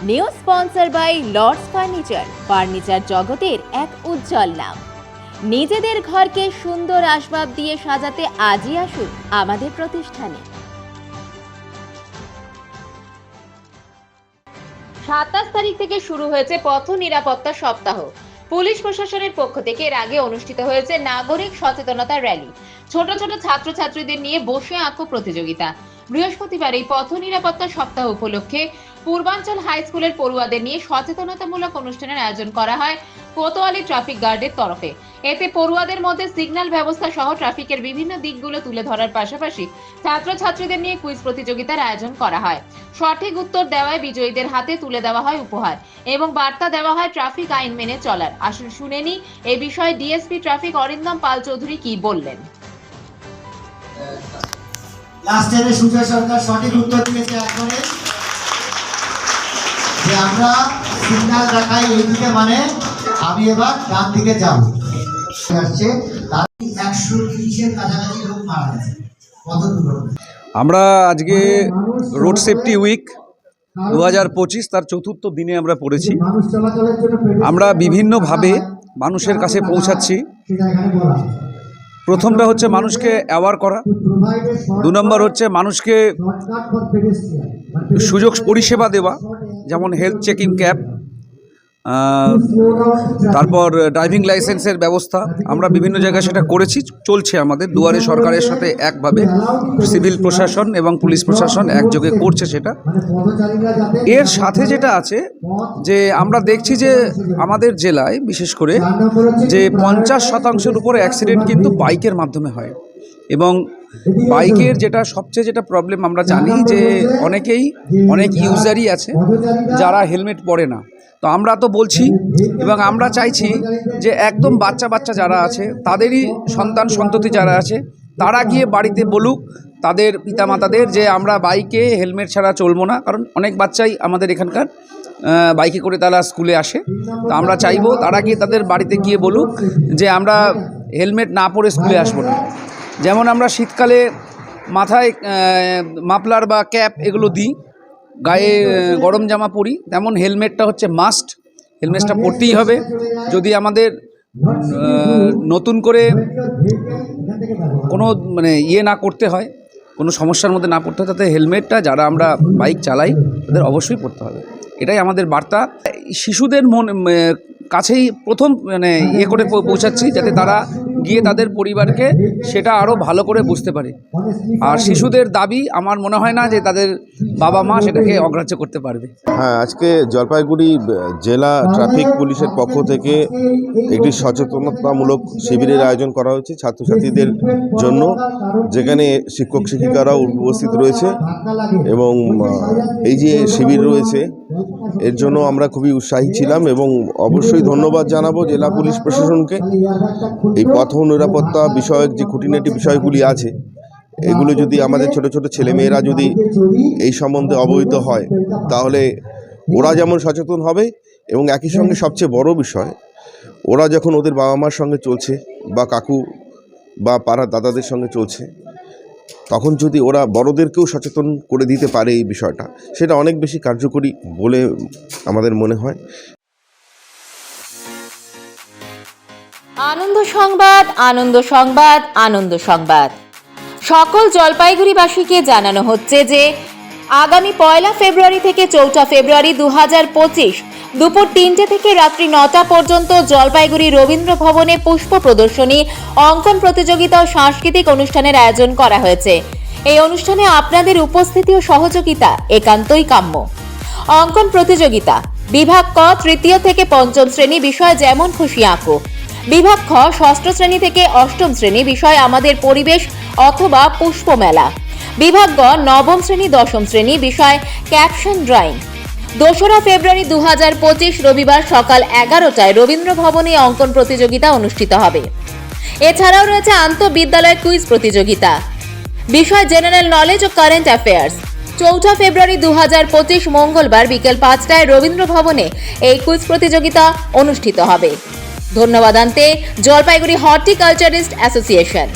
New sponsor by Lords furniture জগতের এক উজ্জ্বল নাম। নিজেদের ঘরকে সুন্দর আসবাব দিয়ে সাজাতে আজই আসুন আমাদের প্রতিষ্ঠানে। 27 তারিখ থেকে শুরু হয়েছে পথ নিরাপত্তা সপ্তাহ। পুলিশ প্রশাসনের পক্ষ থেকে এর আগে অনুষ্ঠিত হয়েছে নাগরিক সচেতনতা র্যালি, ছোট ছোট ছাত্রছাত্রীদের নিয়ে বসে আঁকো প্রতিযোগিতা। বৃহস্পতিবার এই পথ নিরাপত্তা সপ্তাহ উপলক্ষে পূর্বাঞ্চল হাই স্কুলের পড়ুয়াদের নিয়ে সচেতনতামূলক অনুষ্ঠানের আয়োজন করা হয় কোতোয়ালি ট্রাফিক গার্ডের তরফে। এতে পড়ুয়াদের মধ্যে সিগন্যাল ব্যবস্থা সহ ট্রাফিকের বিভিন্ন দিকগুলো তুলে ধরার পাশাপাশি ছাত্রছাত্রীদের নিয়ে কুইজ প্রতিযোগিতার আয়োজন করা হয়। সঠিক উত্তর দেওয়ায় বিজয়ীদের হাতে তুলে দেওয়া হয় উপহার এবং বার্তা দেওয়া হয় ট্রাফিক আইন মেনে চলার। আসুন শুনে নিই এ বিষয়ে ডিএসপি ট্রাফিক অরিন্দম পাল চৌধুরী কি বললেন। লাস্ট টাইমে সুজয় সরকার সঠিক উত্তর দিয়েছে একবারে যে আমরা সিগন্যাল দেখাই এইদিকে, মানে আমি এবার ডান দিকে যাব। আসছে তার 130-এর কাছাকাছি লোক মারা গেছে। কত দুর্ঘটনা। আমরা আজকে রোড সেফটি উইক 2025 তার চতুর্থ দিনে আমরা পড়েছি। আমরা বিভিন্নভাবে মানুষের কাছে পৌঁছাচ্ছি। প্রথমটা হচ্ছে মানুষকে অ্যাওয়ার করা, 2 নম্বর হচ্ছে মানুষকে সুযোগ পরিষেবা দেওয়া, যেমন হেলথ চেকিং ক্যাম্প, তারপর ড্রাইভিং লাইসেন্সের ব্যবস্থা। আমরা বিভিন্ন জায়গায় সেটা করেছি, চলছে আমাদের দুয়ারে সরকারের সাথে একভাবে সিভিল প্রশাসন এবং পুলিশ প্রশাসন একযোগে করছে সেটা। এর সাথে যেটা আছে যে আমরা দেখছি যে আমাদের জেলায় বিশেষ করে যে 50% উপর অ্যাক্সিডেন্ট কিন্তু বাইকের মাধ্যমে হয়, এবং বাইকের যেটা প্রবলেম আমরা জানি যে অনেক ইউজারই আছে যারা হেলমেট পরে না। তো আমরা তো বলছি এবং আমরা চাইছি যে একদম বাচ্চা যারা আছে তাদেরই সন্তান সন্ততি যারা আছে তারা গিয়ে বাড়িতে বলুক তাদের পিতামাতাদের যে আমরা বাইকে হেলমেট ছাড়া চলবো না। কারণ অনেক বাচ্চাই আমাদের এখানকার বাইকে করে তারা স্কুলে আসে। তো আমরা চাইবো তারা গিয়ে তাদের বাড়িতে গিয়ে বলুক যে আমরা হেলমেট না পরে স্কুলে আসবো না। যেমন আমরা শীতকালে মাথায় মাফলার বা ক্যাপ এগুলো দিই, গায়ে গরম জামা পরি, তেমন হেলমেটটা হচ্ছে মাস্ট। হেলমেটটা পরতেই হবে। যদি আমাদের নতুন করে কোনো না করতে হয়, কোনো সমস্যার মধ্যে না পড়তে হয়, তাতে হেলমেটটা যারা আমরা বাইক চালাই তাদের অবশ্যই পরতে হবে। এটাই আমাদের বার্তা। শিশুদের কাছেই প্রথম করে পৌঁছাচ্ছি, যাতে তারা গিয়ে তাদের পরিবারকে সেটা আরও ভালো করে বুঝতে পারে। আর শিশুদের দাবি আমার মনে হয় না যে তাদের বাবা মা সেটাকে অগ্রাহ্য করতে পারবে। হ্যাঁ, আজকে জলপাইগুড়ি জেলা ট্রাফিক পুলিশের পক্ষ থেকে একটি সচেতনতামূলক শিবিরের আয়োজন করা হয়েছে ছাত্রছাত্রীদের জন্য, যেখানে শিক্ষক শিক্ষিকারাও উপস্থিত রয়েছে। এবং এই যে শিবির রয়েছে এর জন্য আমরা খুবই উৎসাহী ছিলাম এবং অবশ্যই ধন্যবাদ জানাবো জেলা পুলিশ প্রশাসনকে। এই পথ নিরাপত্তা বিষয়ক যে খুঁটিনাটি বিষয়গুলি আছে এগুলো যদি আমাদের ছোট ছোট ছেলেমেয়েরা যদি এই সম্বন্ধে অবহিত হয় তাহলে ওরা যেমন সচেতন হবে, এবং একই সঙ্গে সবচেয়ে বড় বিষয়, ওরা যখন ওদের বাবা মার সঙ্গে চলছে বা কাকু বা পাড়ার দাদাদের সঙ্গে চলছে, তখন যদি ওরা বড়দেরকেও সচেতন করে দিতে পারে এই বিষয়টা, সেটা অনেক বেশি কার্যকরী বলে আমাদের মনে হয়। আনন্দ সংবাদ, আনন্দ সংবাদ, আনন্দ সংবাদ। সকল জলপাইগুড়িবাসীকে জানানো হচ্ছে যে আগামী 1 ফেব্রুয়ারি থেকে 4 ফেব্রুয়ারি 2025 দুপুর 3টে থেকে রাত্রি 9টা পর্যন্ত জলপাইগুড়ি রবীন্দ্র ভবনে পুষ্প প্রদর্শনী, অঙ্কন প্রতিযোগিতা ও সাংস্কৃতিক অনুষ্ঠানের আয়োজন করা হয়েছে। এই অনুষ্ঠানে আপনাদের উপস্থিতি ও সহযোগিতা একান্তই কাম্য। অঙ্কন প্রতিযোগিতা বিভাগ ক 3য় থেকে 5ম শ্রেণী, বিষয় যেমন খুশি আঁকো। বিভাগ খ 6ষ্ঠ শ্রেণী থেকে 8ম শ্রেণী, বিষয় আমাদের পরিবেশ অথবা পুষ্প মেলা। বিভাগ গ 9ম শ্রেণী 10ম শ্রেণী, বিষয় ক্যাপশন ড্রয়িং। 2রা ফেব্রুয়ারি 2025 রবিবার সকাল 11টায় রবীন্দ্র ভবনে অঙ্কন প্রতিযোগিতা অনুষ্ঠিত হবে। এছাড়াও রয়েছে আন্তঃবিদ্যালয় কুইজ প্রতিযোগিতা, বিষয় জেনারেল নলেজ ও কারেন্ট অ্যাফেয়ার্স। 4 ফেব্রুয়ারি 2025 মঙ্গলবার বিকেল 5টায় রবীন্দ্র ভবনে এই কুইজ প্রতিযোগিতা অনুষ্ঠিত হবে। ধন্যবাদ আনতে জলপাইগুড়ি হর্টিকালচারিস্ট অ্যাসোসিয়েশন।